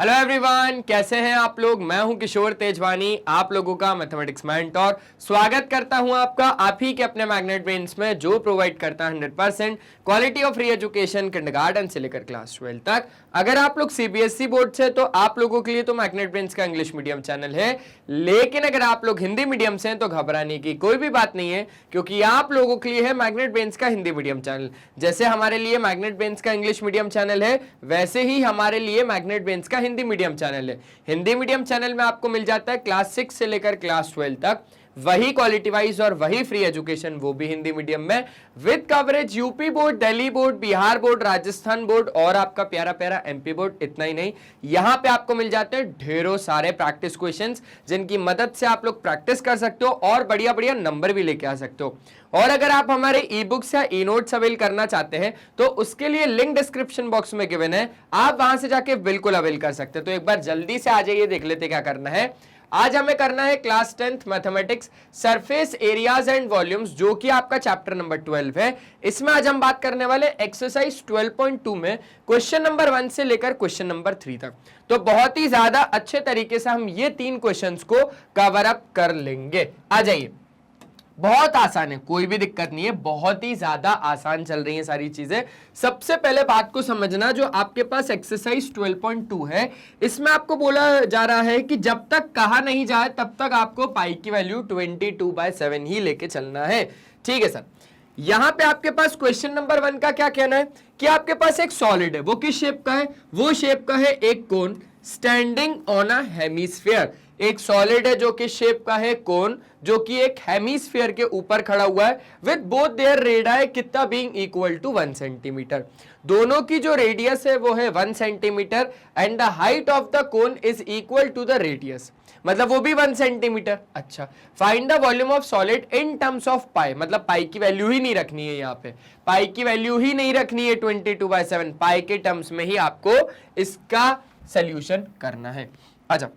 Hello everyone, कैसे हैं आप लोग। मैं हूं किशोर तेजवानी, आप लोगों का मैथमेटिक्स मेंटर। स्वागत करता हूं आपका आप ही के अपने मैग्नेट ब्रेन्स में, जो प्रोवाइड करता है 100% quality of free education kindergarten से लेकर क्लास 12 तक। अगर आप लोग सीबीएसई बोर्ड से, तो आप लोगों के लिए तो मैग्नेट ब्रेन्स का इंग्लिश मीडियम चैनल है। लेकिन अगर आप लोग हिंदी मीडियम से हैं तो घबराने की कोई भी बात नहीं है, क्योंकि आप लोगों के लिए है मैग्नेट ब्रेन्स का हिंदी मीडियम चैनल। जैसे हमारे लिए मैग्नेट ब्रेन्स का इंग्लिश मीडियम चैनल है, वैसे ही हमारे लिए मैग्नेट ब्रेन्स का हिंदी मीडियम चैनल है। हिंदी मीडियम चैनल में आपको मिल जाता है क्लास 6 से लेकर क्लास 12 तक वही क्वालिटी वाइज और वही फ्री एजुकेशन, वो भी हिंदी मीडियम में, with coverage UP board, Delhi board, Bihar board, Rajasthan board और आपका प्यारा प्यारा एमपी बोर्ड। इतना ही नहीं, यहां पे आपको मिल जाते हैं ढेरों सारे प्रैक्टिस क्वेश्चंस, जिनकी मदद से आप लोग प्रैक्टिस कर सकते हो और बढ़िया बढ़िया नंबर भी लेके आ सकते हो। और अगर आप हमारे ई बुक्स या ई नोट्स अवेल करना चाहते हैं तो उसके लिए लिंक डिस्क्रिप्शन बॉक्स में गिवन है, आप वहां से जाके बिल्कुल अवेल कर सकते हैं। तो एक बार जल्दी से आ जाइए, देख लेते क्या करना है। आज हमें करना है class 10th mathematics surface areas and volumes, जो कि आपका चैप्टर नंबर 12 है। इसमें आज हम बात करने वाले एक्सरसाइज 12.2 में क्वेश्चन नंबर 1 से लेकर क्वेश्चन नंबर 3 तक। तो बहुत ही ज्यादा अच्छे तरीके से हम ये 3 क्वेश्चंस को कवर अप कर लेंगे। आ जाइए, बहुत आसान है, कोई भी दिक्कत नहीं है, बहुत ही ज्यादा आसान चल रही है सारी चीजें। सबसे पहले बात को समझना, जो आपके पास एक्सरसाइज 12.2 है, इसमें आपको बोला जा रहा है कि जब तक कहा नहीं जाए तब तक आपको पाई की वैल्यू 22/7 ही लेके चलना है। ठीक है सर। यहां पे आपके पास क्वेश्चन नंबर 1 का क्या कहना है कि आपके पास एक सॉलिड है, वो किस शेप का है, वो शेप का है एक कोन स्टैंडिंग ऑन अ हेमिस्फीयर। एक सॉलिड है जो कि शेप का है कोन, जो कि एक हेमिस्फीयर के ऊपर खड़ा हुआ है, विद बोथ देयर रेडियाई कितना बीइंग इक्वल टू 1 सेंटीमीटर। दोनों की जो रेडियस है वो है 1 centimetre and the height of the cone is equal to the radius, मतलब वो भी 1 सेंटीमीटर। अच्छा, find the volume of solid in terms of pi, मतलब पाई की वैल्यू ही नहीं रखनी है, यहाँ पे पाई की वैल्यू ही नहीं रखनी है 22/7, पाई के टर्म्स में ही आपको इसका सोल्यूशन करना है। अच्छा,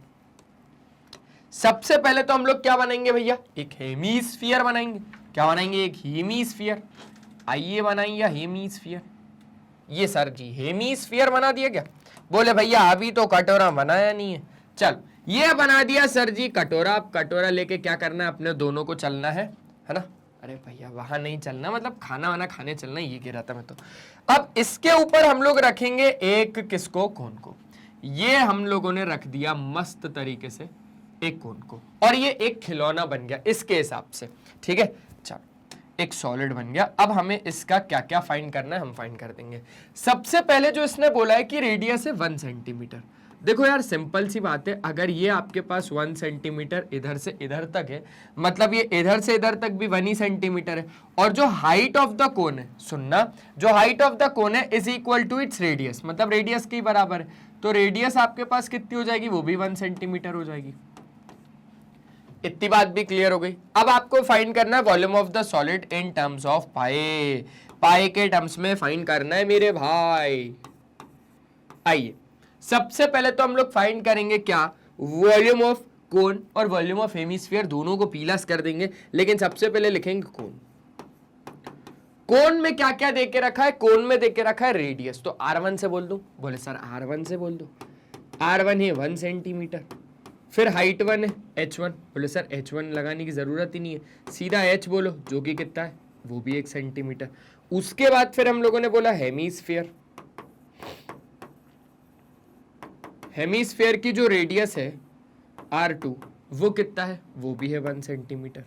सबसे पहले तो हम लोग क्या बनाएंगे भैया, एक हेमिस्फीयर बनाएंगे। क्या बनाएंगे, एक हेमिस्फीयर। आइए बनाइए हेमिस्फीयर। ये सर जी हेमिस्फीयर बना दिया क्या, बोले भैया अभी तो कटोरा बनाया नहीं है। चल ये बना दिया सर जी कटोरा। अब कटोरा लेके क्या करना है, अपने दोनों को चलना है ना। अरे भैया वहां नहीं चलना, मतलब खाना वाना खाने चलना, ये कह रहा था मैं तो। अब इसके ऊपर हम लोग रखेंगे एक किसको, कोन को। ये हम लोगों ने रख दिया मस्त तरीके से एक कोन को, और ये एक खिलौना बन गया इसके हिसाब से। ठीक है, चलो एक सॉलिड बन गया। अब हमें इसका क्या क्या फाइंड करना है, हम फाइंड कर देंगे। सबसे पहले जो इसने बोला है कि रेडियस है 1 सेंटीमीटर। देखो यार सिंपल सी बात है, अगर ये आपके पास 1 सेंटीमीटर इधर से इधर तक है, मतलब ये इधर से इधर तक भी 1 ही सेंटीमीटर है। और जो हाइट ऑफ द कोन है, सुनना, जो हाइट ऑफ द कोन है is equal to its radius, मतलब रेडियस के बराबर है। तो रेडियस आपके पास कितनी हो जाएगी, वो भी 1 सेंटीमीटर हो जाएगी। इतनी बात भी क्लियर हो गई। अब आपको फाइंड करना है volume of the solid in terms of pi. Pi के टर्म्स में फाइंड करना है मेरे भाई। आइए, सबसे पहले तो हम लोग फाइंड करेंगे क्या, वॉल्यूम ऑफ कोन और वॉल्यूम ऑफ हेमिस्फीयर, दोनों को पीलास कर देंगे। लेकिन सबसे पहले लिखेंगे कोन। कोन में क्या क्या देके रखा है, कोन में देके रखा है रेडियस। तो R1 से बोल दूं, बोले सर R1 से बोल दो। R1 है 1 सेंटीमीटर, फिर हाइट 1 है H1, बोले सर H1 लगाने की जरूरत ही नहीं है, सीधा H बोलो, जो कि कितना है, वो भी 1 सेंटीमीटर। उसके बाद फिर हम लोगों ने बोला हेमिस्फीयर। हेमिस्फीयर की जो रेडियस है R2, वो कितना है, वो भी है 1 सेंटीमीटर।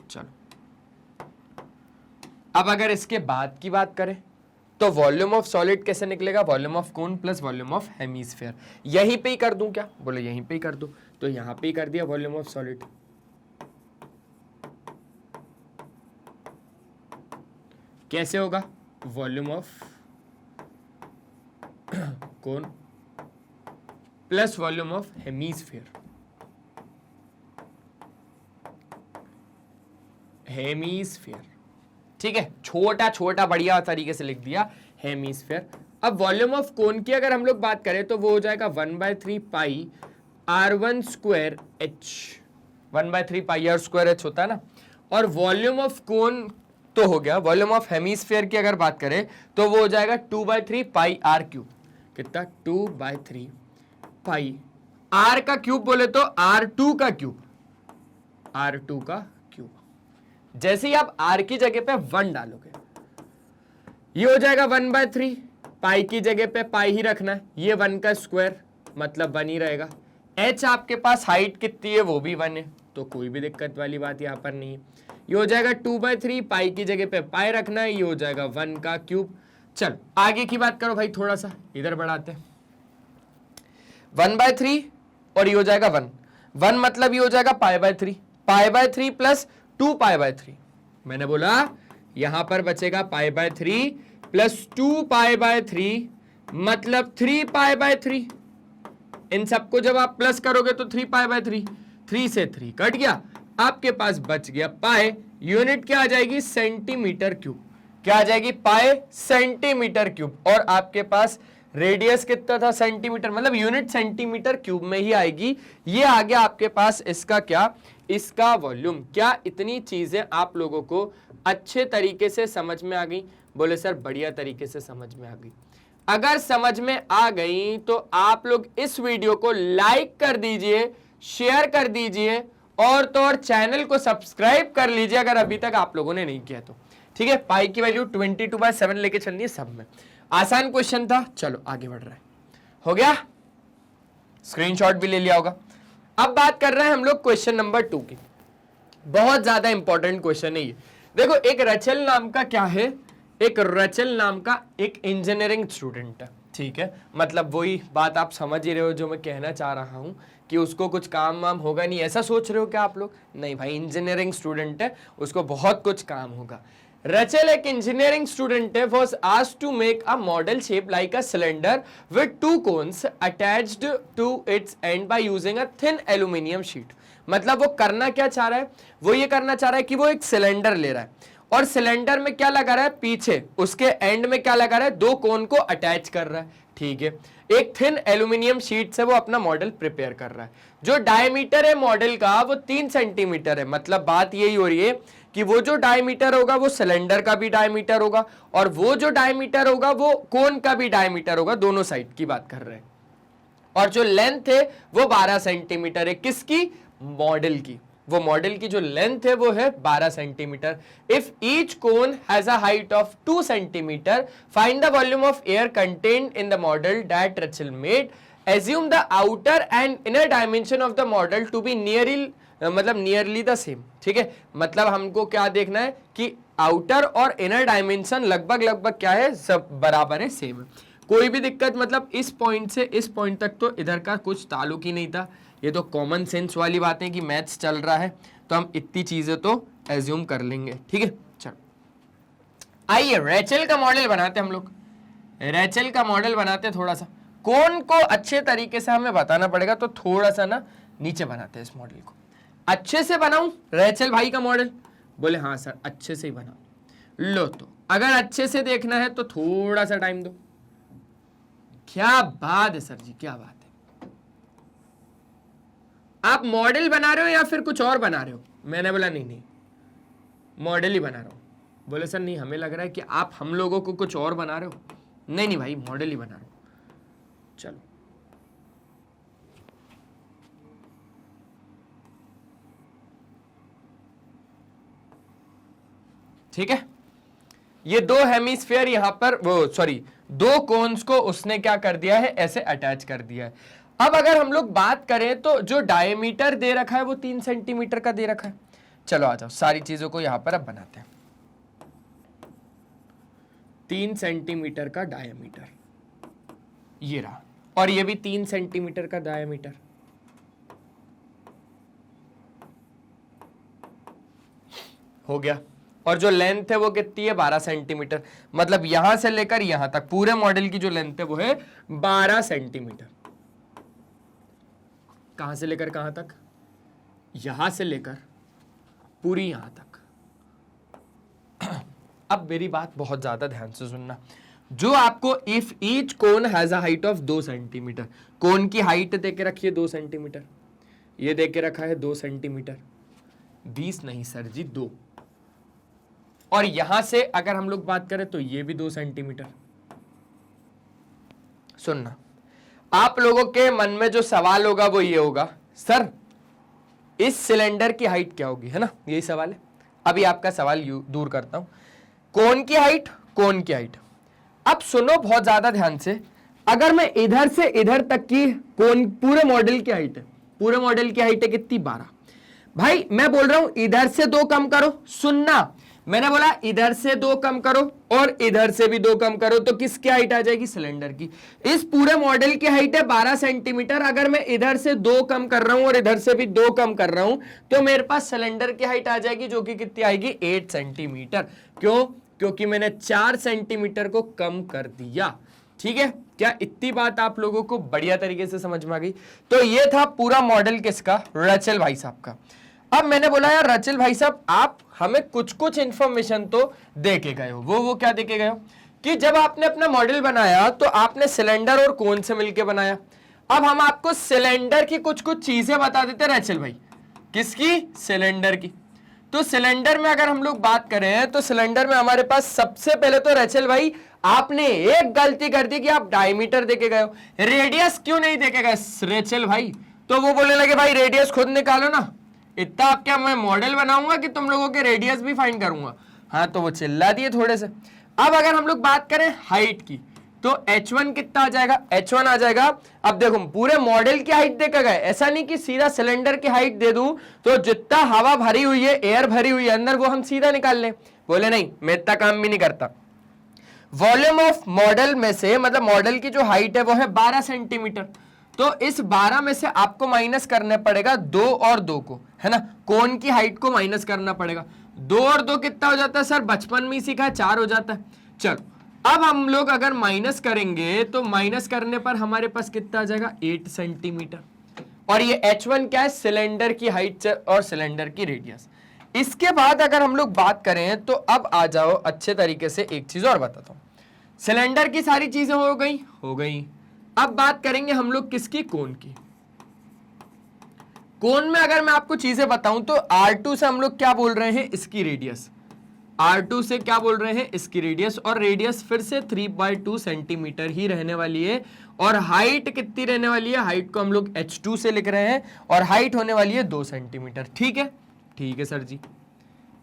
चलो अब अगर इसके बाद की बात करें तो वॉल्यूम ऑफ सॉलिड कैसे निकलेगा, volume of cone plus volume of hemisphere. यहीं पे ही कर दूं क्या, बोले यहीं पे ही कर दूं। तो यहां पे ही कर दिया वॉल्यूम ऑफ सॉलिड। कैसे होगा, volume of cone plus volume of hemisphere. Hemisphere, ठीक है, छोटा छोटा बढ़िया तरीके से लिख दिया हेमिस्फीयर। अब वॉल्यूम ऑफ कोन की अगर हम लोग बात करें तो वो हो जाएगा 1/3 पाई R1 स्क्वायर H। 1/3 पाई R स्क्वायर H होता है ना। और वॉल्यूम ऑफ कोन तो हो गया। वॉल्यूम ऑफ हेमिस्फीयर की अगर बात करें तो वो हो जाएगा 2/3 पाई R क्यूब। कितना, 2/3 पाई, आर का क्यूब बोले तो R2 का क्यूब, R2 का क्यूब। जैसे ही आप R की जगह पे 1 डालोगे, ये हो जाएगा 1/3, पाई की जगह पे पाई ही रखना है, ये 1 का स्क्वायर मतलब 1 ही रहेगा। h आपके पास हाइट कितनी है वो भी 1 है, तो कोई भी दिक्कत वाली बात यहाँ पर नहीं है। ये हो जाएगा 2/3, पाई की जगह पे पाई रखना है, ये हो जाएगा 1 का क्यूब। चलो आगे की बात करो भाई, थोड़ा सा इधर बढ़ाते हैं। 1/3 और ये हो जाएगा 1, 1 मतलब ये हो जाएगा π/3, π/3 प्लस 2π/3। मैंने बोला यहां पर बचेगा π/3 प्लस 2π/3 मतलब 3π/3। इन सबको जब आप प्लस करोगे तो 3π/3, 3 से 3 कट गया, आपके पास बच गया पाई। यूनिट क्या आ जाएगी? Centimetre cube. क्या आ जाएगी? पाई सेंटीमीटर क्यूब। और आपके पास रेडियस कितना था? सेंटीमीटर, मतलब यूनिट सेंटीमीटर क्यूब में ही आएगी। ये आ गया आपके पास इसका क्या? इसका वॉल्यूम। क्या इतनी चीजें आप लोगों को अच्छे तरीके से समझ में आ गई? बोले सर बढ़िया तरीके से समझ में आ गई। अगर समझ में आ गई तो आप लोग इस वीडियो को लाइक कर दीजिए, शेयर कर दीजिए और तो और चैनल को सब्सक्राइब कर लीजिए अगर अभी तक आप लोगों ने नहीं किया तो। ठीक है, पाई की वैल्यू 22/7 लेके चलनी है सब में। आसान क्वेश्चन था, चलो आगे बढ़ रहा है। हो गया, स्क्रीनशॉट भी ले लिया होगा। अब बात कर रहे हैं हम लोग क्वेश्चन नंबर 2 की। बहुत ज्यादा इंपॉर्टेंट क्वेश्चन है ये। देखो, एक रचल नाम का क्या है? एक रचल नाम का एक इंजीनियरिंग स्टूडेंट है। ठीक है, मतलब वही बात आप समझ ही रहे हो जो मैं कहना चाह रहा हूं कि उसको कुछ काम वाम होगा नहीं, ऐसा सोच रहे हो क्या आप लोग? नहीं भाई, इंजीनियरिंग स्टूडेंट है, उसको बहुत कुछ काम होगा। रचल एक इंजीनियरिंग स्टूडेंट है, was asked to make a model shape like a cylinder with 2 cones attached to its end by using a thin aluminium sheet। मतलब वो करना क्या चाह रहा है? वो ये करना चाह रहा है कि वो एक सिलेंडर ले रहा है और सिलेंडर में क्या लगा रहा है? पीछे उसके एंड में क्या लगा रहा है? 2 कोन को अटैच कर रहा है। ठीक है, एक थिन एल्यूमिनियम शीट से वो अपना मॉडल प्रिपेयर कर रहा है। जो डायमीटर है मॉडल का वो 3 सेंटीमीटर है। मतलब बात यही हो रही है कि वो जो डायमीटर होगा वो सिलेंडर का भी डायमीटर होगा और वो जो डायमीटर होगा वो कोन का भी डायमीटर होगा, दोनों साइड की बात कर रहे हैं। और जो लेंथ है वो 12 सेंटीमीटर है। किसकी? मॉडल की। वो मॉडल की जो लेंथ है वो है 12 centimetre. If each cone has a height of 2 centimetre, find the volume of air contained in the model that Rachel made. Assume the outer and inner dimension of the model to be nearly the same. ठीक है, मतलब हमको क्या देखना है कि outer और inner dimension लगभग क्या है? सब बराबर है, सेम है। कोई भी दिक्कत, मतलब इस पॉइंट से इस पॉइंट तक तो इधर का कुछ ताल्लुक ही नहीं था। ये तो कॉमन सेंस वाली बातें कि मैथ्स चल रहा है तो हम इतनी चीजें तो एज्यूम कर लेंगे। ठीक है, चलो आइए रैचल का मॉडल बनाते हम लोग। रैचल का मॉडल बनाते थोड़ा सा। कोन को अच्छे तरीके से हमें बताना पड़ेगा तो थोड़ा सा ना नीचे बनाते हैं इस मॉडल को। अच्छे से बनाऊं रैचल भाई का मॉडल? बोले हाँ सर अच्छे से ही बनाओ। लो तो अगर अच्छे से देखना है तो थोड़ा सा टाइम दो। क्या बात है सर जी, क्या बात है। आप मॉडल बना रहे हो या फिर कुछ और बना रहे हो? मैंने बोला नहीं मॉडल ही बना रहा हूं। बोले सर नहीं, हमें लग रहा है कि आप हम लोगों को कुछ और बना रहे हो। नहीं भाई, मॉडल ही बना रहा हूं। चलो ठीक है, ये 2 हेमिस्फीयर यहां पर दो कोन्स को उसने क्या कर दिया है? ऐसे अटैच कर दिया है। अब अगर हम लोग बात करें तो जो डायमीटर दे रखा है वो 3 सेंटीमीटर का दे रखा है। चलो आ जाओ, सारी चीजों को यहां पर अब बनाते हैं। 3 सेंटीमीटर का डायमीटर ये रहा, और ये भी 3 सेंटीमीटर का डायमीटर। हो गया। और जो लेंथ है वो कितनी है? 12 सेंटीमीटर। मतलब यहां से लेकर यहां तक पूरे मॉडल की जो लेंथ है वो है 12 सेंटीमीटर। कहां से लेकर कहां तक? यहां से लेकर पूरी यहां तक। अब मेरी बात बहुत ज्यादा ध्यान से सुनना। जो आपको if each cone has a height of 2 centimetre, cone की हाइट दे के रखिए 2 सेंटीमीटर, ये दे के रखा है 2 सेंटीमीटर, 20 नहीं सर जी 2। और यहां से अगर हम लोग बात करें तो ये भी 2 सेंटीमीटर। सुनना, आप लोगों के मन में जो सवाल होगा वो ये होगा, सर इस सिलेंडर की हाइट क्या होगी, है ना, यही सवाल है। अभी आपका सवाल दूर करता हूं, कोन की हाइट, कोन की हाइट। अब सुनो बहुत ज्यादा ध्यान से, अगर मैं इधर से इधर तक की कोन, पूरे मॉडल की हाइट है, पूरे मॉडल की हाइट है कितनी, 12। भाई मैं बोल रहा हूं इधर से 2 कम करो, सुनना, मैंने बोला इधर से 2 कम करो और इधर से भी 2 कम करो, तो किसकी हाइट आ जाएगी, सिलेंडर की। इस पूरे मॉडल की हाइट है 12 सेंटीमीटर, अगर मैं इधर से 2 कम कर रहा हूं और इधर से भी 2 कम कर रहा हूं तो मेरे पास सिलेंडर की हाइट आ जाएगी जो कि कितनी आएगी, 8 सेंटीमीटर। क्यों, क्योंकि मैंने 4 सेंटीमीटर को कम कर दिया। ठीक है, क्या इतनी बात आप लोगों को बढ़िया तरीके से समझ में आ गई। तो ये था पूरा मॉडल किसका, रचल भाई साहब का। अब मैंने बोला यार रचल भाई साहब आप हमें कुछ कुछ इंफॉर्मेशन तो दे के गए हो, वो क्या दे के गए हो, कि जब आपने अपना मॉडल बनाया तो आपने सिलेंडर और कोन से मिलकर बनाया। अब हम आपको सिलेंडर की कुछ कुछ चीजें बता देते रचल भाई, किसकी, सिलेंडर की। तो सिलेंडर में अगर हम लोग बात करें तो सिलेंडर में हमारे पास सबसे पहले तो रचल भाई आपने एक गलती कर दी कि आप डायमीटर देके गए हो, रेडियस क्यों नहीं देके गए रचल भाई। तो वो बोलने लगे भाई रेडियस खुद निकालो ना, इतना आप क्या मैं मॉडल बनाऊंगा कि तुम लोगों के रेडियस भी फाइंड करूंगा। हाँ तो वो चिल्ला दिए थोड़े से। अब अगर हम लोग बात करें हाइट की तो H1 कितना आ जाएगा, H1 आ जाएगा। अब देखो पूरे मॉडल की हाइट देकर गए, ऐसा नहीं कि सीधा सिलेंडर की हाइट दे दूं तो जितना हवा भरी हुई है, एयर भरी हुई है अंदर, वो हम सीधा निकाल लें। बोले नहीं, मैं इतना काम भी नहीं करता। वॉल्यूम ऑफ मॉडल में से, मतलब मॉडल की जो हाइट है वो है 12 सेंटीमीटर, तो इस 12 में से आपको माइनस करने पड़ेगा 2 और 2 को, है ना, कोन की हाइट को माइनस करना पड़ेगा। 2 और 2 कितना हो जाता है सर, बचपन में ही सीखा है, 4 हो जाता है। चलो अब हम लोग अगर माइनस करेंगे तो माइनस करने पर हमारे पास कितना आ जाएगा, 8 सेंटीमीटर। और ये H1 क्या है, सिलेंडर की हाइट और सिलेंडर की रेडियस। इसके बाद अगर हम लोग बात करें तो अब आ जाओ अच्छे तरीके से, एक चीज और बताता हूं। सिलेंडर की सारी चीजें हो गई। अब बात करेंगे हम लोग किसकी, कोन की। कोन में अगर मैं आपको चीजें बताऊं तो R2 से हम लोग क्या बोल रहे हैं, इसकी रेडियस। R2 से क्या बोल रहे हैं, इसकी रेडियस, और रेडियस फिर से 3/2 सेंटीमीटर ही रहने वाली है। और हाइट कितनी रहने वाली है, हाइट को हम लोग H2 से लिख रहे हैं और हाइट होने वाली है 2 सेंटीमीटर। ठीक है सर जी,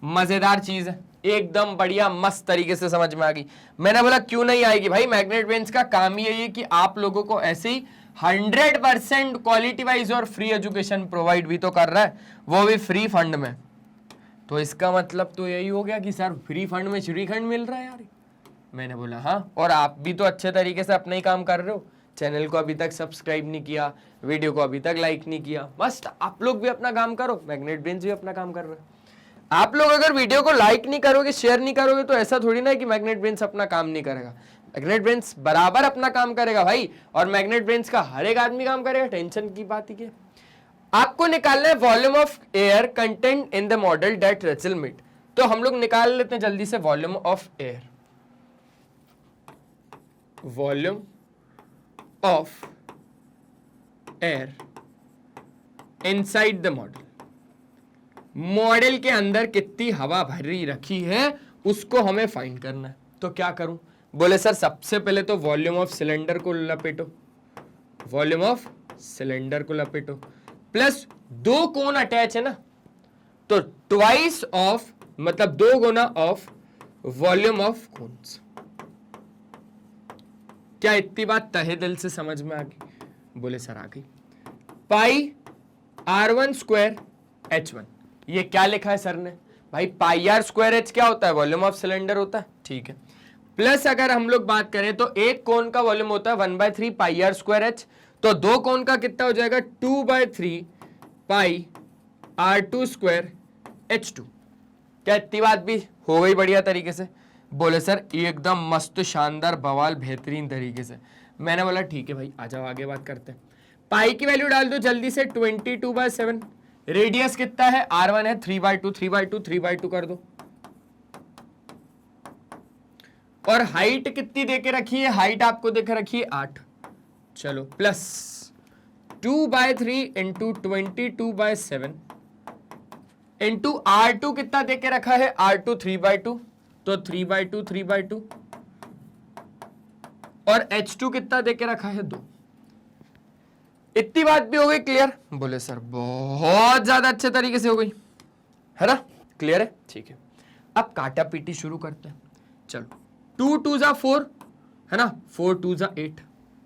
मजेदार चीज है, एकदम बढ़िया मस्त तरीके से समझ में आ गई। मैंने बोला क्यों नहीं आएगी भाई, मैग्नेट बेंच का काम ही है कि आप लोगों को ऐसे ही 100% क्वालिटी वाइज और फ्री एजुकेशन प्रोवाइड भी तो कर रहा है, वो भी फ्री फंड में। तो इसका मतलब तो यही हो गया कि सर फ्री फंड में श्रीखंड मिल रहा है यार। मैंने बोला हाँ, और आप भी तो अच्छे तरीके से अपना ही काम कर रहे हो, चैनल को अभी तक सब्सक्राइब नहीं किया, वीडियो को अभी तक लाइक नहीं किया, मस्त आप लोग भी अपना काम करो, मैग्नेट बेंच भी अपना काम कर रहे हो। आप लोग अगर वीडियो को लाइक नहीं करोगे, शेयर नहीं करोगे तो ऐसा थोड़ी ना है कि मैग्नेट बेंच अपना काम नहीं करेगा। मैग्नेट बेंच बराबर अपना काम करेगा भाई, और मैग्नेट बेंच का हर एक आदमी काम करेगा, टेंशन की बात ही क्या। आपको निकालना है volume of air content in the model that Rachel made. तो हम लोग निकाल लेते हैं जल्दी से volume of air, volume of air inside the model. Model के अंदर कितनी हवा भरी रखी है उसको हमें फाइंड करना है। तो क्या करूं, बोले सर सबसे पहले तो वॉल्यूम ऑफ सिलेंडर को लपेटो, वॉल्यूम ऑफ सिलेंडर को लपेटो, प्लस 2 कोन अटैच है ना, तो ट्वाइस ऑफ, मतलब 2 गुना ऑफ वॉल्यूम ऑफ कोन्स। क्या इतनी बात तहे दिल से समझ में आ गई, बोले सर आ गई। पाई R1 स्क्वायर H1, ये क्या लिखा है सर ने भाई, पाई आर स्क्वायर एच क्या होता है, वॉल्यूम ऑफ सिलेंडर होता है, ठीक है। प्लस अगर हम लोग बात करें तो एक कोन का वॉल्यूम होता है 1/3 पाई आर स्क्वायर एच, तो 2 कोन का कितना हो जाएगा, 2/3 पाई R2 स्क्वायर H2। क्या इतनी बात भी हो गई बढ़िया तरीके से, बोले सर एकदम मस्त शानदार बवाल बेहतरीन तरीके से। मैंने बोला ठीक है भाई, आ जाओ आगे बात करते हैं। पाई की वैल्यू डाल दो जल्दी से, 22/7। रेडियस कितना है, R1 है 3/2, 3/2, 3/2 कर दो। और हाइट कितनी देके रखी है, हाइट आपको देके रखी है 8। चलो प्लस 2/3 इंटू 22/7 इंटू R2 कितना देके रखा है, R2 3/2, तो 3/2, 3/2, और H2 कितना देके रखा है 2। इतनी बात भी हो गई क्लियर? बोले सर बहुत ज्यादा अच्छे तरीके से हो गई, है ना? क्लियर है, ठीक है। अब काटा पीटी शुरू करते हैं। चलो 2 2 जा 4, है ना, 4 2 जा 8,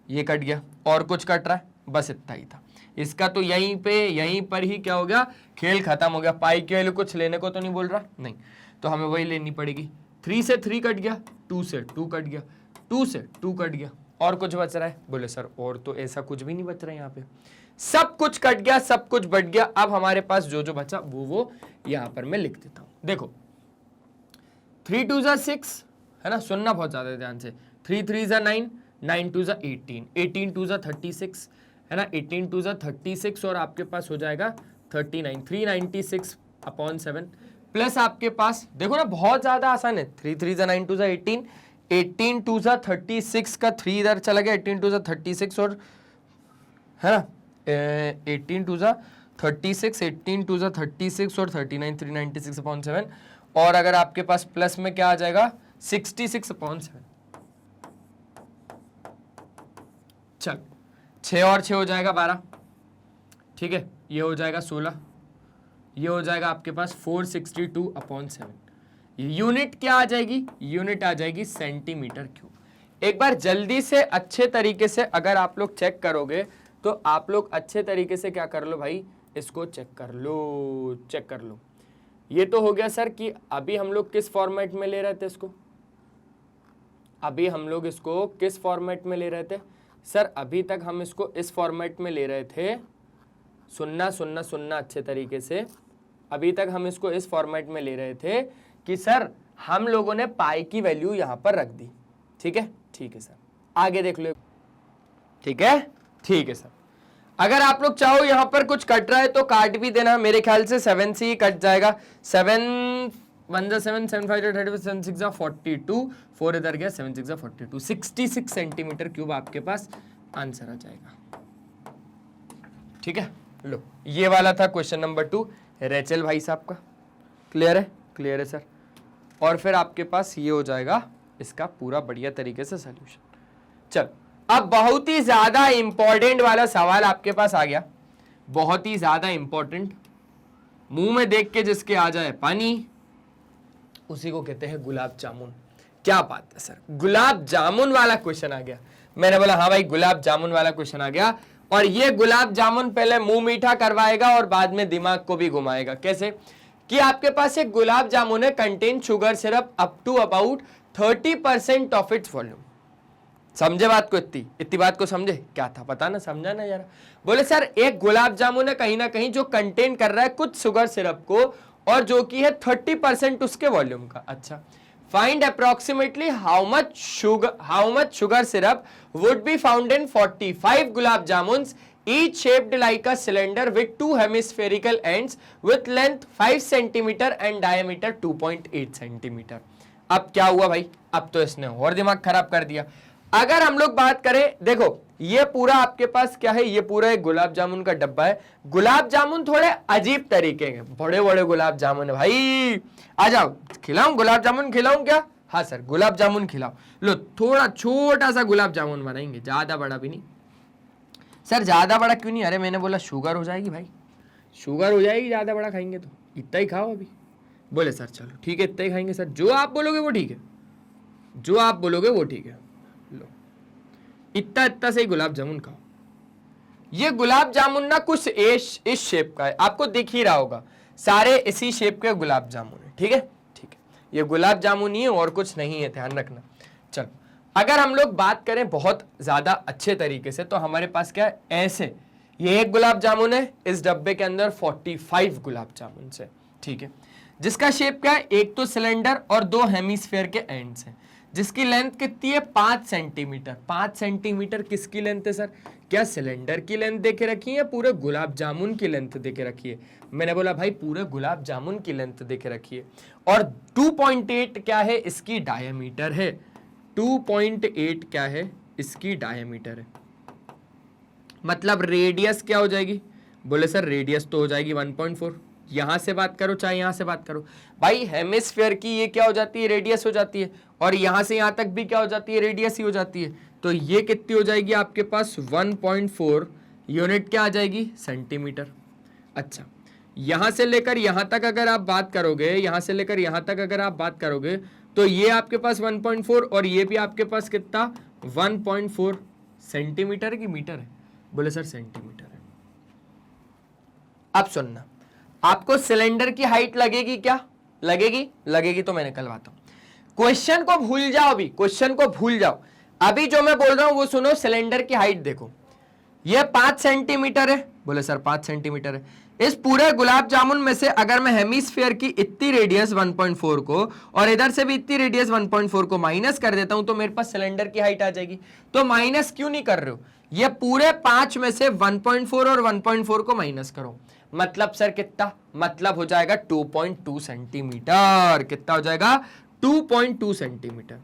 ये कट गया, और कुछ कट रहा है? बस इतना ही था। इसका तो यहीं पर ही क्या हो गया, खेल खत्म हो गया। पाई की वैल्यू कुछ लेने को तो नहीं बोल रहा, नहीं, तो हमें वही लेनी पड़ेगी। 3 से 3 कट गया, 2 से 2 कट गया, 2 से 2 कट गया, और कुछ बच रहा है? बोले सर और तो ऐसा कुछ भी नहीं बच रहा है, यहाँ पे सब कुछ कट गया, सब कुछ बच गया। अब हमारे पास जो जो बचा वो यहां पर मैं लिख देता हूं। देखो 3 2 जा 6, है ना, सुनना बहुत ज्यादा ध्यान से। 3 3 जा 9, 9 2 जा 18, 18 2 जा 36, है ना, 18 2 जा 36, और आपके पास हो जाएगा 39, 396 अपॉन 7, प्लस आपके पास देखो ना बहुत ज्यादा आसान है। 3 3 जा 9 2 जा 18, 18 2 जा 36 का 3 इधर चला गया, 18 2 जा 36, और है ना 18 2 जा 36, 18 2 जा 36, और 39, 396 अपॉन 7, और अगर आपके पास प्लस में क्या आ जाएगा 66 अपॉन 7। चल 6 और 6 हो जाएगा 12, ठीक है, ये हो जाएगा 16, ये हो जाएगा आपके पास 462 अपॉन 7। यूनिट क्या आ जाएगी? यूनिट आ जाएगी सेंटीमीटर क्यूब। एक बार जल्दी से अच्छे तरीके से अगर आप लोग चेक करोगे तो आप लोग अच्छे तरीके से क्या कर लो भाई, इसको चेक कर लो, चेक कर लो। ये तो हो गया सर कि अभी हम लोग किस फॉर्मेट में ले रहे थे इसको, अभी हम लोग इसको किस फॉर्मेट में ले रहे थे सर? अभी तक हम इसको इस फॉर्मेट में ले रहे थे, सुनना सुनना सुनना अच्छे तरीके से। अभी तक हम इसको इस फॉर्मेट में ले रहे थे कि सर हम लोगों ने पाई की वैल्यू यहां पर रख दी, ठीक है, ठीक है सर, आगे देख लो, ठीक है, ठीक है सर। अगर आप लोग चाहो यहां पर कुछ कट रहा है तो काट भी देना, मेरे ख्याल से 7 से ही कट जाएगा। 7 1 जा 7, 7 5 जा 35, 7 6 जा 42, 4 इधर गया, 7 6 जा 42, 66 सेंटीमीटर क्यूब आपके पास आंसर आ जाएगा, ठीक है। लो ये वाला था क्वेश्चन नंबर 2 रेचल भाई साहब का। क्लियर है? क्लियर है सर। और फिर आपके पास ये हो जाएगा इसका पूरा बढ़िया तरीके से सॉल्यूशन। चल अब बहुत ही ज्यादा इंपॉर्टेंट वाला सवाल आपके पास आ गया, बहुत ही ज्यादा इंपॉर्टेंट, मुंह में देख के जिसके आ जाए पानी उसी को कहते हैं गुलाब जामुन। क्या बात है सर, गुलाब जामुन वाला क्वेश्चन आ गया। मैंने बोला हाँ भाई गुलाब जामुन वाला क्वेश्चन आ गया, और ये गुलाब जामुन पहले मुंह मीठा करवाएगा और बाद में दिमाग को भी घुमाएगा। कैसे? कि आपके पास एक गुलाब जामुन है, contain sugar syrup up to about 30% of its volume. समझे बात को? इतनी बात को समझे? क्या था पता ना, समझा ना यार। बोले सर एक गुलाब जामुन है कहीं ना कहीं जो कंटेन कर रहा है कुछ शुगर सिरप को, और जो कि है 30% उसके वॉल्यूम का। अच्छा, find approximately how much sugar syrup would be found in 45 gulab jamuns each shaped like a cylinder with 2 hemispherical ends with length 5 centimeter and diameter 2.8 centimeter। अब क्या हुआ भाई? अब तो इसने और दिमाग खराब कर दिया। अगर हम लोग बात करें, देखो ये पूरा आपके पास क्या है, ये पूरा एक गुलाब जामुन का डब्बा है। गुलाब जामुन थोड़े अजीब तरीके के, बड़े बड़े गुलाब जामुन है भाई। आ जाओ खिलाऊं गुलाब जामुन, खिलाऊं क्या? हाँ सर गुलाब जामुन खिलाओ। लो थोड़ा छोटा सा गुलाब जामुन बनाएंगे, ज्यादा बड़ा भी नहीं। सर ज्यादा बड़ा क्यों नहीं? अरे मैंने बोला शुगर हो जाएगी भाई, शुगर हो जाएगी ज्यादा बड़ा खाएंगे तो, इतना ही खाओ अभी। बोले सर चलो ठीक है इतना ही खाएंगे सर, जो आप बोलोगे वो ठीक है, जो आप बोलोगे वो ठीक है। लो इतना इतना से ही गुलाब जामुन खाओ। ये गुलाब जामुन ना कुछ इस शेप का है, आपको दिख ही रहा होगा, सारे इसी शेप के गुलाब जामुन है, ठीक है, ठीक है। ये गुलाब जामुन ही है और कुछ नहीं है, ध्यान रखना। चलो अगर हम लोग बात करें बहुत ज्यादा अच्छे तरीके से तो हमारे पास क्या है, ऐसे ये एक गुलाब जामुन है, इस डब्बे के अंदर 45 गुलाब जामुन है, ठीक है, जिसका शेप क्या है, एक तो सिलेंडर और 2 हेमिस्फेयर के एंड्स हैं, जिसकी लेंथ कितनी है 5 सेंटीमीटर। 5 सेंटीमीटर किसकी लेंथ है सर? क्या सिलेंडर की लेंथ देके रखी है, पूरे गुलाब जामुन की लेंथ देके रखी है? मैंने बोला भाई पूरे गुलाब जामुन की लेंथ देके रखी है। और 2.8 क्या है, इसकी डायमीटर है। 2.8 क्या है, इसकी डायमीटर है। मतलब रेडियस क्या हो जाएगी? बोले सर रेडियस तो हो जाएगी 1.4। यहां से बात करो चाहे यहां से बात करो भाई, हेमिस्फीयर की ये क्या हो जाती है, रेडियस हो जाती है, और यहां से यहां तक भी क्या हो जाती है, रेडियस ही हो जाती है। तो ये कितनी हो जाएगी आपके पास 1.4 यूनिट क्या आ जाएगी? सेंटीमीटर। अच्छा, यहां से लेकर यहां तक अगर आप बात करोगे, यहां से लेकर यहां तक अगर आप बात करोगे तो ये आपके पास 1.4 और ये भी आपके पास कितना? 1.4 सेंटीमीटर की मीटर है? बोले सर सेंटीमीटर है। अब सुनना, आपको सिलेंडर की हाइट लगेगी क्या? लगेगी तो मैं निकलवाता हूं। क्वेश्चन को भूल जाओ, अभी क्वेश्चन को भूल जाओ, अभी जो मैं बोल रहा हूं वो सुनो। सिलेंडर की हाइट देखो, ये 5 सेंटीमीटर है। बोले सर 5 सेंटीमीटर है। इस पूरे गुलाब जामुन में से अगर मैं हेमिस्फीयर की इतनी रेडियस 1.4 को और इधर से भी इतनी रेडियस 1.4 को माइनस कर देता हूं तो मेरे पास सिलेंडर की हाइट आ जाएगी। तो माइनस क्यों नहीं कर रहे हो? ये पूरे 5 में से 1.4 और 1.4 को माइनस करो। मतलब सर कितना? मतलब हो जाएगा 2.2 सेंटीमीटर। कितना हो जाएगा? 2.2 सेंटीमीटर।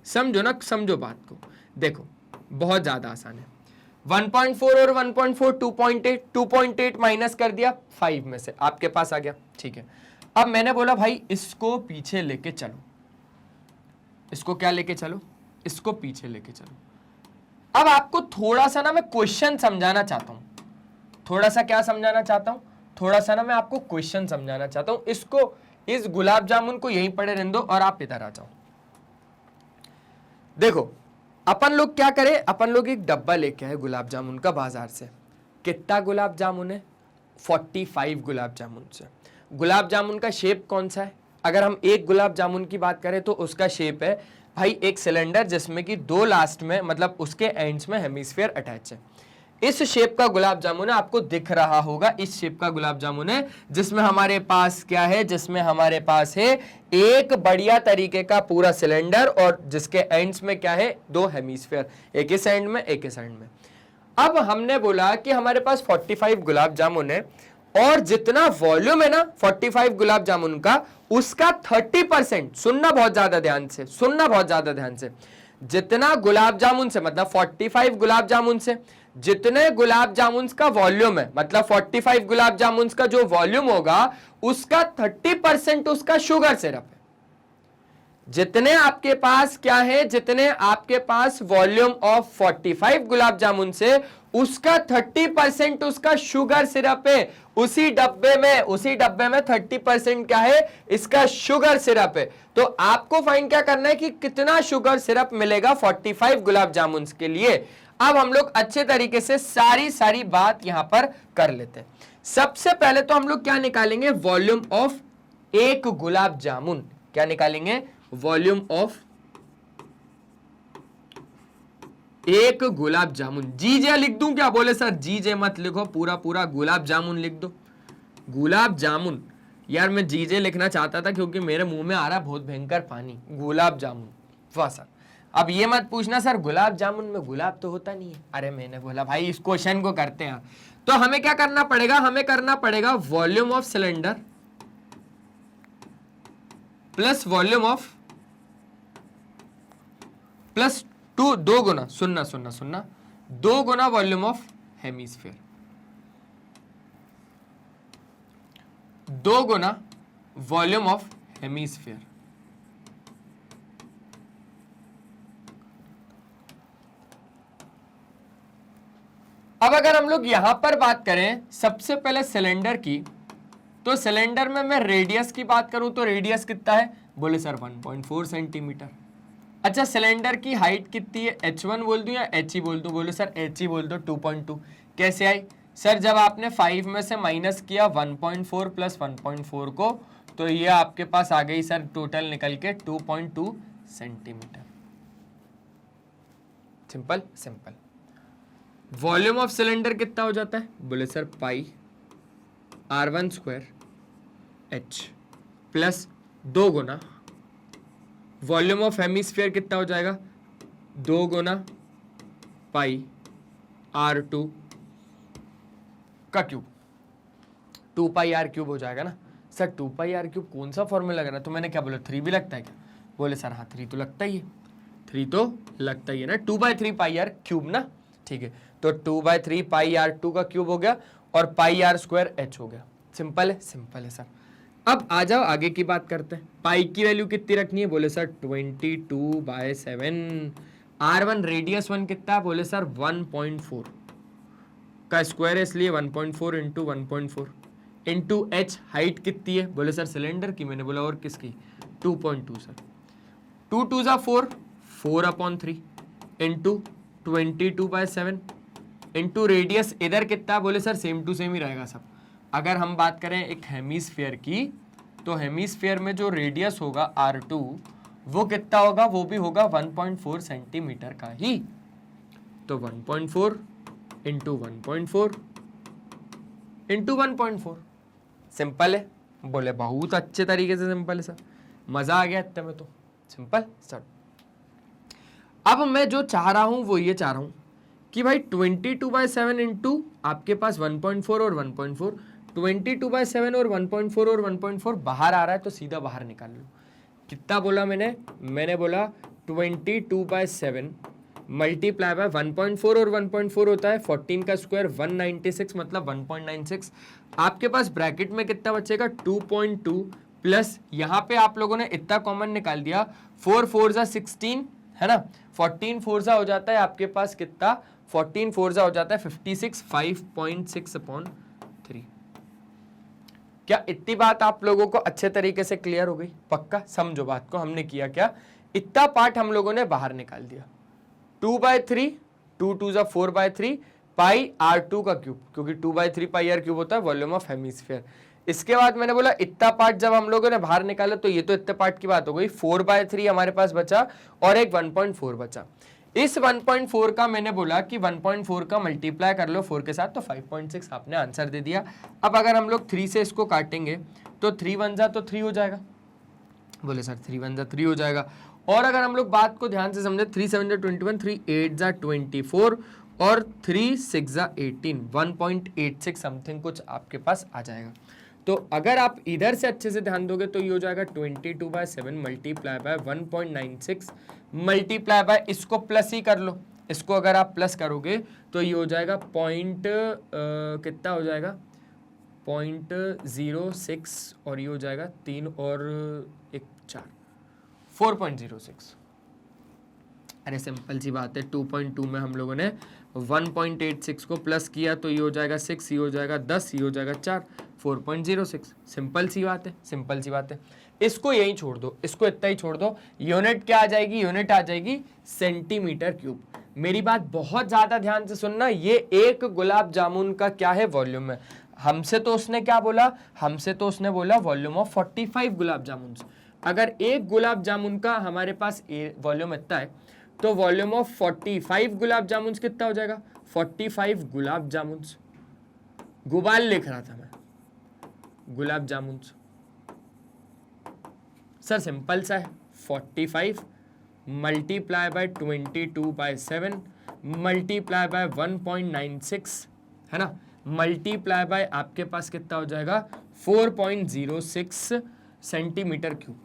समझो ना, समझो बात को। देखो बहुत ज्यादा आसान है। 1.4 और 1.4 2.8, 2.8 माइनस कर दिया 5 में से, आपके पास आ गया। ठीक है, अब मैंने बोला भाई इसको पीछे लेके चलो। इसको क्या लेके चलो? इसको पीछे लेके चलो। अब आपको थोड़ा सा ना मैं क्वेश्चन समझाना चाहता हूं। थोड़ा सा क्या समझाना चाहता हूं? थोड़ा सा ना मैं आपको क्वेश्चन समझाना चाहता हूं। इसको, इस गुलाब जामुन को यहीं पड़े रहने दो और आप इधर आ जाओ। देखो अपन लोग क्या करें, अपन लोग एक डब्बा लेके आए गुलाब जामुन का बाजार से। कितना गुलाब जामुन है? 45 गुलाब जामुन से। गुलाब जामुन का शेप कौन सा है? अगर हम एक गुलाब जामुन की बात करें तो उसका शेप है भाई एक सिलेंडर जिसमें कि दो लास्ट में, मतलब उसके एंड्स में हेमिस्फीयर अटैच है। इस शेप का गुलाब जामुन है, आपको दिख रहा होगा। इस शेप का गुलाब जामुन है जिसमें हमारे पास क्या है? जिसमें हमारे पास है एक बढ़िया तरीके का पूरा सिलेंडर और जिसके एंड्स में क्या है? दो हेमिस्फीयर, एक इस एंड में एक इस एंड में। अब हमने बोला कि हमारे पास 45 गुलाब जामुन है और जितना वॉल्यूम है ना 45 गुलाब जामुन का, उसका 30%, सुनना बहुत ज्यादा ध्यान से, सुनना बहुत ज्यादा ध्यान से, जितना गुलाब जामुन से, मतलब 45 गुलाब जामुन से जितने गुलाब जामुन का वॉल्यूम है, मतलब 45 गुलाब जामुन का जो वॉल्यूम होगा उसका 30% उसका शुगर सिरप है। जितने आपके पास क्या है? जितने आपके पास वॉल्यूम ऑफ 45 गुलाब जामुन से उसका 30% उसका शुगर सिरप है। उसी डब्बे में 30% क्या है? इसका शुगर सिरप है। तो आपको फाइंड क्या करना है कि कितना शुगर सिरप मिलेगा 45 गुलाब जामुन के लिए। अब हम लोग अच्छे तरीके से सारी बात यहां पर कर लेते हैं। सबसे पहले तो हम लोग क्या निकालेंगे? वॉल्यूम ऑफ एक गुलाब जामुन। क्या निकालेंगे? वॉल्यूम ऑफ एक गुलाब जामुन। जीजे लिख दूं क्या? बोले सर जीजे मत लिखो, पूरा पूरा गुलाब जामुन लिख दो। गुलाब जामुन, यार मैं जीजे लिखना चाहता था क्योंकि मेरे मुंह में आ रहा बहुत भयंकर पानी। गुलाब जामुन, वाह सर। अब ये मत पूछना सर गुलाब जामुन में गुलाब तो होता नहीं है। अरे मैंने बोला भाई इस क्वेश्चन को करते हैं। तो हमें क्या करना पड़ेगा? हमें करना पड़ेगा volume of cylinder plus volume of plus 2 गुना, सुनना 2 गुना वॉल्यूम ऑफ हेमिस्फीयर, 2 गुना वॉल्यूम ऑफ हेमिस्फीयर। अब अगर हम लोग यहां पर बात करें सबसे पहले सिलेंडर की, तो सिलेंडर में मैं रेडियस की बात करूं तो रेडियस कितना है? बोले सर 1.4 सेंटीमीटर। अच्छा, सिलेंडर की हाइट कितनी है? h1 बोल दूं या h बोल दूं? बोले सर h बोल दो। 2.2 कैसे आई? सर जब आपने 5 में से माइनस किया 1.4 प्लस 1.4 को, तो ये आपके पास आ गई सर टोटल निकल के 2.2 centimetre. Simple simple. Volume of cylinder कितना हो जाता है? बोले सर पाई r1 स्क्वायर h प्लस 2 गुना वॉल्यूम ऑफ हेमिस्फीयर कितना हो जाएगा? 2 गुना पाई r2 का क्यूब। 2 पाई r क्यूब हो जाएगा ना सर। 2 पाई r क्यूब कौन सा फॉर्मूला लग रहा है? तो मैंने क्या बोला 3 भी लगता है क्या? बोले सर हाँ 3 तो लगता ही है, 3 तो लगता ही है ना। 2/3 पाई r क्यूब ना, ठीक है। तो 2/3 पाई r2 का क्यूब हो गया और पाई r स्क्वायर h हो गया। सिंपल है, सिंपल है सर। अब आ जाओ आगे की बात करते हैं। पाई की वैल्यू कितनी रखनी है? बोले सर 22/7। r1 रेडियस 1 कितना है? बोले सर 1.4। का स्क्वायर है, इसलिए 1.4 इंटू 1.4 इंटू एच। हाइट कितनी है? बोले सर सिलेंडर की। मैंने बोला और किसकी? 2.2 सर। 2 2 जा 4, 4/3 इंटू 22/7 इंटू रेडियस इधर कितना? बोले सर सेम टू सेम ही रहेगा सब। अगर हम बात करें एक हेमीस्फीयर की, तो हेमीस्फीयर में जो रेडियस होगा R2 वो कितना होगा? वो भी होगा 1.4 सेंटीमीटर का ही। तो 1.4 इंटू 1.4 इंटू 1.4। सिंपल है? बोले बहुत अच्छे तरीके से सिंपल है सर, मजा आ गया इतने में तो। Simple sir. अब मैं जो चाह रहा हूं वो ये चाह रहा हूं कि भाई 22/7 इंटू आपके पास 1.4 और 1.4, 22/7 और 1.4 और 1.4 बाहर आ रहा है तो सीधा बाहर निकाल लो। कितना बोला मैंने? मैंने बोला 22/7 मल्टीप्लाई बाय 1.4 और 1.4 होता है 14 का स्क्वायर 196, मतलब 1.96। आपके पास ब्रैकेट में कितना बचेगा? 2.2 प्लस यहाँ पे आप लोगों ने इतना कॉमन निकाल दिया, 4 4 जा 16 है ना, 14 4 जा हो जाता है आपके पास कितना? 14 4 जा हो जाता है 56, 5.6/3। क्या इतनी बात आप लोगों को अच्छे तरीके से क्लियर हो गई? पक्का समझो बात को। हमने किया क्या? इतना पार्ट हम लोगों ने बाहर निकाल दिया। 2/3, 2 2 जा 4/3 पाई R2 का क्यूब, क्योंकि 2/3 पाई R क्यूब होता है वॉल्यूम ऑफ हेमिस्फीयर। इसके बाद मैंने बोला इतना पार्ट जब हम लोगों ने बाहर निकाला तो ये तो इतने पार्ट की बात हो गई। 4/3 हमारे पास बचा और एक 1.4 बचा। इस 1.4 का मैंने बोला कि 1.4 का मल्टीप्लाई कर लो 4 के साथ, तो 5.6 आपने आंसर दे दिया। अब अगर हम लोग 3 से इसको काटेंगे तो 3 1 जा तो 3 हो जाएगा। बोले सर 3 1 जा 3 हो जाएगा। और अगर हम लोग बात को ध्यान से समझे, 3 7 जा 21, 3 8 जा 24 और 3 6 जा 18, 1.86 समथिंग कुछ आपके पास आ जाएगा। तो अगर आप इधर से अच्छे से ध्यान दोगे तो ये हो जाएगा 22/7 मल्टीप्लाई बाय 1.96 मल्टीप्लाई बाय, इसको प्लस ही कर लो। इसको अगर आप प्लस करोगे तो ये हो जाएगा कितना हो जाएगा? 0.06 और ये हो जाएगा 3 और 1 4, 4.06। अरे सिंपल सी बात है, 2.2 में हम लोगों ने 1.86 को प्लस किया तो ये हो जाएगा 6, ये हो जाएगा 10, ये हो जाएगा 4, 4.06। सिंपल सी बात है, सिंपल सी बात है। इसको यहीं छोड़ दो, इसको इतना ही छोड़ दो। यूनिट क्या आ जाएगी? यूनिट आ जाएगी सेंटीमीटर क्यूब। मेरी बात बहुत ज्यादा ध्यान से सुनना, ये एक गुलाब जामुन का क्या है? वॉल्यूम है। हमसे तो उसने क्या बोला? हमसे तो उसने बोला वॉल्यूम ऑफ 45 गुलाब जामुन। अगर एक गुलाब जामुन का हमारे पास वॉल्यूम इतना है तो वॉल्यूम ऑफ 45 गुलाब जामुन कितना हो जाएगा? 45 गुलाब जामुन। गुबाल लिख रहा था मैं, गुलाब जामुन। सर सिंपल सा है, 45 मल्टीप्लाई बाय 22/7 मल्टीप्लाई बाय 1.96 है ना, मल्टीप्लाई बाय आपके पास कितना हो जाएगा? 4.06 सेंटीमीटर क्यूब।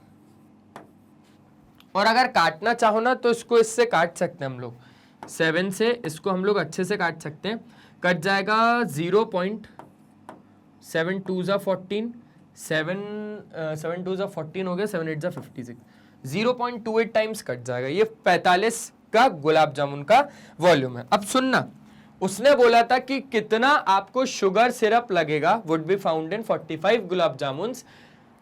और अगर काटना चाहो ना तो इसको इससे काट सकते हैं हम लोग, 7 से इसको हम लोग अच्छे से काट सकते हैं। कट जाएगा 0.7 2 जा 14, 7 2 जा 14 हो गया, 7 8 जा 56, 0.28 टाइम्स कट जाएगा। ये 45 का गुलाब जामुन का वॉल्यूम है। अब सुनना, उसने बोला था कि कितना आपको शुगर सिरप लगेगा would be found in 45 gulab jamun.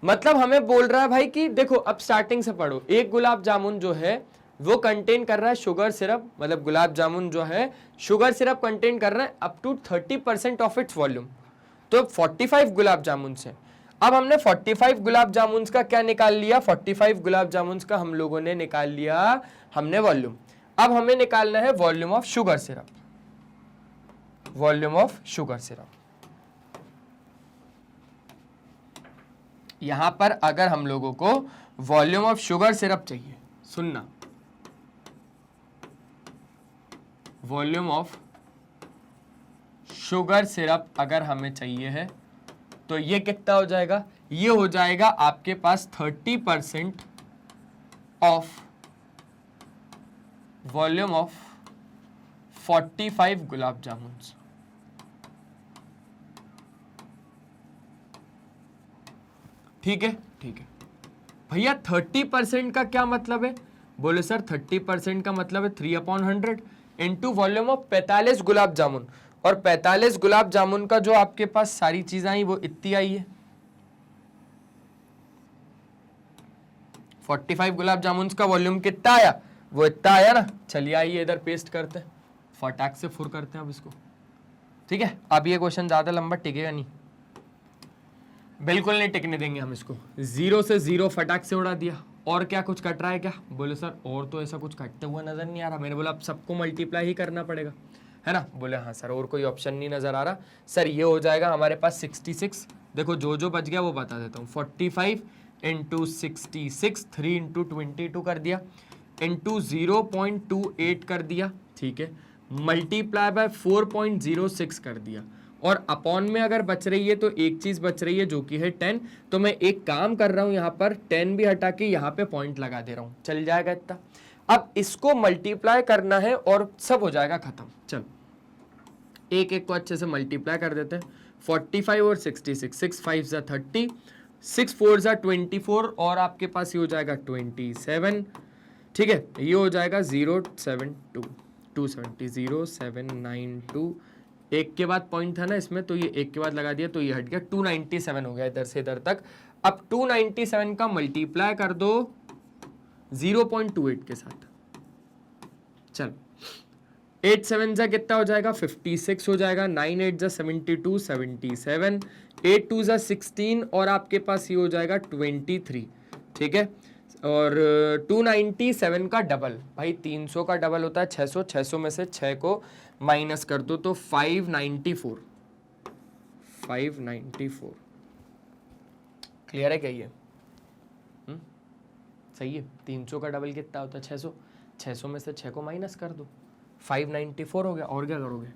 मतलब हमें बोल रहा है भाई कि देखो, अब स्टार्टिंग से पढ़ो। एक गुलाब जामुन जो है वो कंटेन कर रहा है शुगर सिरप, मतलब गुलाब जामुन जो है शुगर सिरप कंटेन कर रहा है up to 30% of its volume. तो 45 गुलाब जामुन से अब हमने 45 गुलाब जामुन का क्या निकाल लिया? 45 गुलाब जामुन का हम लोगों ने निकाल लिया हमने वॉल्यूम। अब हमें निकालना है volume of sugar syrup, volume of sugar syrup. यहां पर अगर हम लोगों को वॉल्यूम ऑफ शुगर सिरप चाहिए, सुनना, वॉल्यूम ऑफ शुगर सिरप अगर हमें चाहिए है तो ये कितना हो जाएगा? ये हो जाएगा आपके पास 30% of volume of 45 gulab jamun. ठीक है, ठीक है भैया। 30% का क्या मतलब है? बोले सर 30% का मतलब है 3/100 into volume of 45 gulab jamun. और 45 गुलाब जामुन का जो आपके पास सारी चीज आई वो इतनी आई है। 45 गुलाब जामुन का वॉल्यूम कितना आया, वो इतना आया ना। चलिए आइए इधर पेस्ट करते हैं, फटाक से फुर करते हैं अब इसको, ठीक है। अब ये क्वेश्चन ज्यादा लंबा टिकेगा नहीं, बिल्कुल नहीं टिकने देंगे हम इसको। 0 से 0 फटाक से उड़ा दिया। और क्या कुछ कट रहा है क्या? बोले सर और तो ऐसा कुछ कटते हुआ नजर नहीं आ रहा। मैंने बोला अब सबको मल्टीप्लाई ही करना पड़ेगा, है ना। बोले हाँ सर और कोई ऑप्शन नहीं नजर आ रहा। सर ये हो जाएगा हमारे पास 66। देखो जो जो बच गया वो बता देता हूँ। 45 इंटू 66, 3 इंटू 22 कर दिया, इंटू 0.28 कर दिया, ठीक है, मल्टीप्लाई बाय 4.06 कर दिया। और अपॉन में अगर बच रही है तो एक चीज बच रही है जो कि है 10। तो मैं एक काम कर रहा हूं, यहाँ पर 10 भी हटा के यहाँ पे पॉइंट लगा दे रहा हूं, चल जाएगा इतना। अब इसको मल्टीप्लाई करना है और सब हो जाएगा खत्म। चल एक एक को अच्छे से मल्टीप्लाई कर देते हैं। 45 और 66, 6 5 जा 30, 6 4 जा 24 और आपके पास ये हो जाएगा 27, ठीक है। ये हो जाएगा 072 270 0792। एक के बाद पॉइंट था ना इसमें, तो ये एक के बाद लगा दिया तो ये हट गया। 297 हो गया इधर से इधर तक। अब 297 का मल्टीप्लाई कर दो 0.28 के साथ। चल 8 7 जा कितना हो जाएगा 56 हो जाएगा, 9 8 जा 72 77, 8 2 जा 16 और आपके पास ये हो जाएगा 23, ठीक है। और 297 का डबल, भाई 300 का डबल होता है 600, 600 में से 6 को माइनस कर दो तो 594। क्लियर है क्या ये? सही है। 300 का डबल कितना होता है 600, 600 में से 6 को माइनस कर दो, 594 हो गया। और क्या करोगे?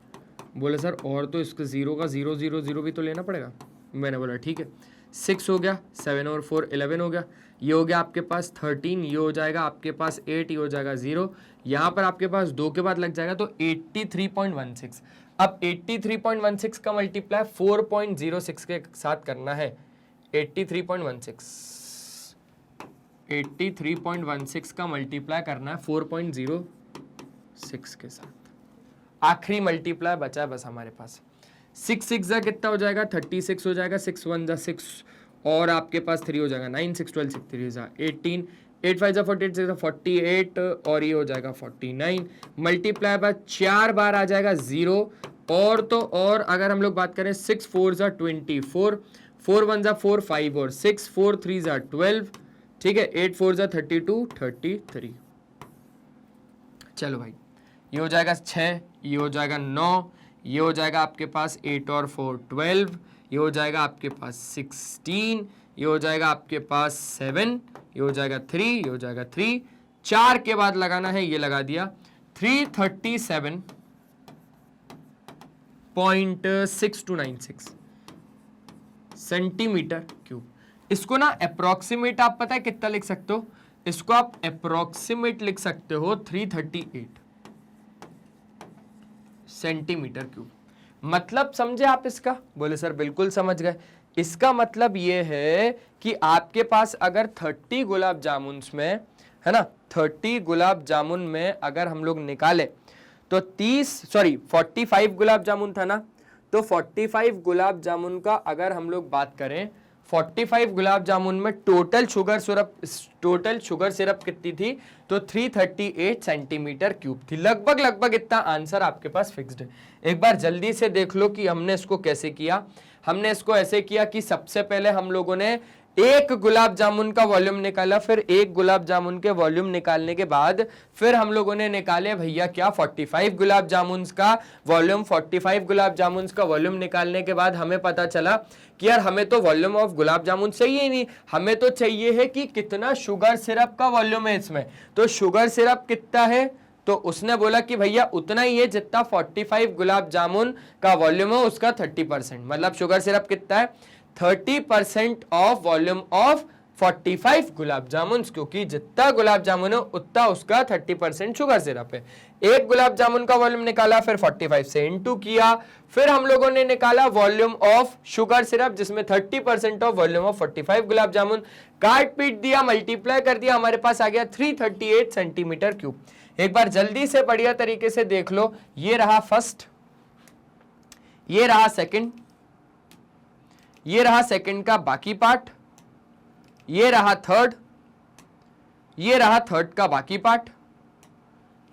बोले सर और तो इसका 0 का 0 0 0 भी तो लेना पड़ेगा। मैंने बोला ठीक है। 6 हो गया, 7 और 4 11 हो गया, ये हो गया आपके पास 13, ये हो जाएगा आपके पास 8, ये हो जाएगा 0, यहाँ पर आपके पास 2 के बाद लग जाएगा तो 83.16। अब 83.16 का मल्टीप्लाई 4.06 के साथ करना है। 83.16 का मल्टीप्लाई करना है 4.06 के साथ। आखिरी मल्टीप्लाई बचा है बस हमारे पास। 6 6 जा कितना हो जाएगा 36 हो जाएगा, 6 1 जा 6 और आपके पास 3 हो जाएगा 9, 6 12 6 3 जा 18, 8 5 जा 48 6 48 और ये हो जाएगा 49। मल्टीप्लाई बाय 4 बार आ जाएगा 0। और तो और अगर हम लोग बात करें 6 4 जा 24, 4 1 जा 4 5 और 6, 4 3 जा 12, ठीक है, 8 4 जा 32 33। चलो भाई ये हो जाएगा 6, ये हो जाएगा 9, ये हो जाएगा आपके पास 8 और 4 12, ये हो जाएगा आपके पास 16, ये हो जाएगा आपके पास 7, ये हो जाएगा 3, ये हो जाएगा 3, 4 के बाद लगाना है, ये लगा दिया 337.6296 सेंटीमीटर क्यूब। इसको ना अप्रोक्सीमेट आप पता है कितना लिख सकते हो? इसको आप अप्रोक्सीमेट लिख सकते हो 338 सेंटीमीटर क्यूब। मतलब समझे आप इसका? बोले सर बिल्कुल समझ गए। इसका मतलब ये है कि आपके पास अगर 30 गुलाब जामुन में, है ना, 30 गुलाब जामुन में अगर हम लोग निकाले तो 45 गुलाब जामुन था ना, तो 45 गुलाब जामुन का अगर हम लोग बात करें, 45 गुलाब जामुन में टोटल शुगर सिरप कितनी थी? तो 338 सेंटीमीटर क्यूब थी। लगभग इतना आंसर आपके पास फिक्स्ड है। एक बार जल्दी से देख लो कि हमने इसको कैसे किया। हमने इसको ऐसे किया कि सबसे पहले हम लोगों ने एक गुलाब जामुन का वॉल्यूम निकाला, फिर एक गुलाब जामुन के वॉल्यूम निकालने के बाद फिर हम लोगों ने निकाले भैया क्या 45 गुलाब जामुन का वॉल्यूम। 45 गुलाब जामुन का वॉल्यूम निकालने के बाद हमें पता चला कि यार हमें तो वॉल्यूम ऑफ गुलाब जामुन चाहिए ही नहीं, हमें तो चाहिए है कि कितना शुगर सिरप का वॉल्यूम है इसमें। तो शुगर सिरप कितना है? तो उसने बोला कि भैया उतना ही है जितना 45 गुलाब जामुन का वॉल्यूम है उसका 30%। मतलब शुगर सिरप कितना है? 30% of volume of 45 gulab jamun, क्योंकि जितना गुलाब जामुन है उतना उसका 30% शुगर सिरप है। एक गुलाब जामुन का वॉल्यूम निकाला, फिर 45 से इंटू किया, फिर हम लोगों ने निकाला वॉल्यूम ऑफ शुगर सिरप जिसमें 30% of volume of 45 gulab jamun, काट पीट दिया, मल्टीप्लाई कर दिया, हमारे पास आ गया 338 सेंटीमीटर क्यूब। एक बार जल्दी से बढ़िया तरीके से देख लो, ये रहा फर्स्ट, ये रहा सेकंड, ये रहा सेकंड का बाकी पार्ट, ये रहा थर्ड, ये रहा थर्ड का बाकी पार्ट,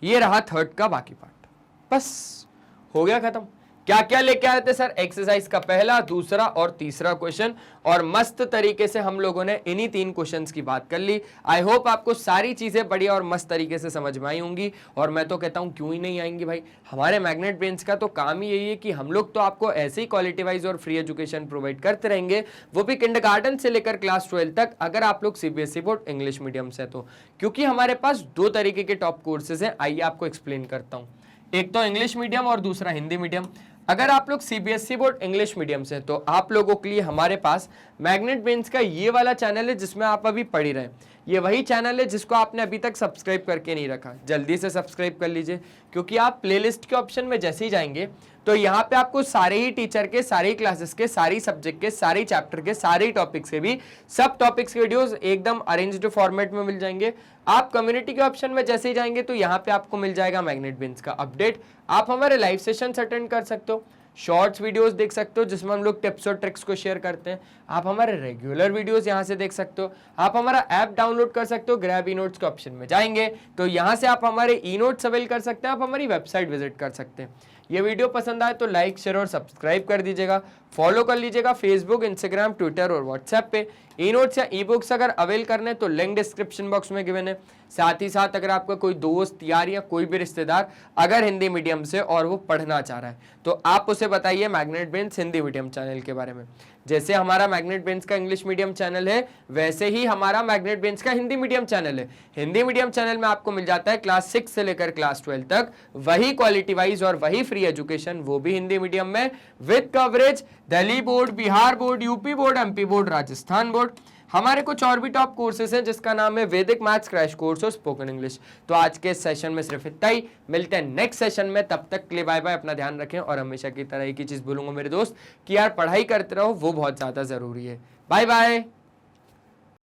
ये रहा थर्ड का बाकी पार्ट। बस हो गया खत्म। क्या क्या लेके आए थे सर? एक्सरसाइज का पहला, दूसरा और तीसरा क्वेश्चन, और मस्त तरीके से हम लोगों ने इन्हीं 3 क्वेश्चंस की बात कर ली। आई होप आपको सारी चीजें बढ़िया और मस्त तरीके से समझ में आई होंगी, और मैं तो कहता हूं क्यों ही नहीं आएंगी भाई। हमारे मैग्नेट ब्रेन्स का तो काम ही यही है कि हम लोग तो आपको ऐसे ही क्वालिटी वाइज और फ्री एजुकेशन प्रोवाइड करते रहेंगे, वो भी किंडरगार्टन से लेकर क्लास 12 तक, अगर आप लोग सीबीएसई बोर्ड इंग्लिश मीडियम से। तो क्योंकि हमारे पास 2 तरीके के टॉप कोर्सेज हैं, आइए आपको एक्सप्लेन करता हूं। एक तो इंग्लिश मीडियम और दूसरा हिंदी मीडियम। अगर आप लोग सीबीएसई बोर्ड इंग्लिश मीडियम से, तो आप लोगों के लिए हमारे पास मैग्नेट ब्रेन्स का ये वाला चैनल है जिसमें आप अभी पढ़ ही रहे हैं। ये वही चैनल है जिसको आपने अभी तक सब्सक्राइब करके नहीं रखा, जल्दी से सब्सक्राइब कर लीजिए, क्योंकि आप प्लेलिस्ट के ऑप्शन में जैसे ही जाएंगे तो यहाँ पे आपको सारे ही टीचर के, सारी क्लासेस के, सारी सब्जेक्ट के, सारी चैप्टर के, सारे टॉपिक्स के भी सब टॉपिक्स के वीडियोस एकदम अरेंज्ड फॉर्मेट में मिल जाएंगे। आप कम्युनिटी के ऑप्शन में जैसे ही जाएंगे तो यहाँ पे आपको मिल जाएगा मैग्नेट ब्रेन्स का अपडेट। आप हमारे लाइव सेशंस अटेंड कर सकते हो, शॉर्ट्स वीडियोस देख सकते हो जिसमें हम लोग टिप्स और ट्रिक्स को शेयर करते हैं। आप हमारे रेगुलर वीडियोस यहाँ से देख सकते हो। आप हमारा ऐप डाउनलोड कर सकते हो, ग्रैब ई नोट्स के ऑप्शन में जाएंगे तो यहाँ से आप हमारे ई नोट्स अवेल कर सकते हैं, आप हमारी वेबसाइट विजिट कर सकते हैं। ये वीडियो पसंद आए तो लाइक, शेयर और सब्सक्राइब कर दीजिएगा। फॉलो कर लीजिएगा फेसबुक, इंस्टाग्राम, ट्विटर और व्हाट्सएप पे। ई नोट्स या ई बुक्स अगर अवेल करने तो लिंक डिस्क्रिप्शन बॉक्स में गिवन है। साथ ही साथ अगर आपका कोई दोस्त, यार या कोई भी रिश्तेदार अगर हिंदी मीडियम से और वो पढ़ना चाह रहा है तो आप उसे बताइए magnet brains Hindi medium channel के बारे में। जैसे हमारा मैग्नेट ब्रेन्स का इंग्लिश मीडियम चैनल है, वैसे ही हमारा मैग्नेट ब्रेन्स का हिंदी मीडियम चैनल है। हिंदी मीडियम चैनल में आपको मिल जाता है क्लास 6 से लेकर क्लास 12 तक वही क्वालिटी वाइज और वही फ्री एजुकेशन, वो भी हिंदी मीडियम में, with coverage Delhi board, Bihar board, UP board, MP board, Rajasthan board. हमारे कुछ और भी टॉप कोर्सेज हैं जिसका नाम है वैदिक मैथ्स क्रैश कोर्स और स्पोकन इंग्लिश। तो आज के सेशन में सिर्फ इतना ही, मिलते हैं नेक्स्ट सेशन में, तब तक के लिए बाय बाय। अपना ध्यान रखें और हमेशा की तरह एक ही चीज बोलूंगा मेरे दोस्त कि यार पढ़ाई करते रहो, वो बहुत ज्यादा जरूरी है। Bye bye.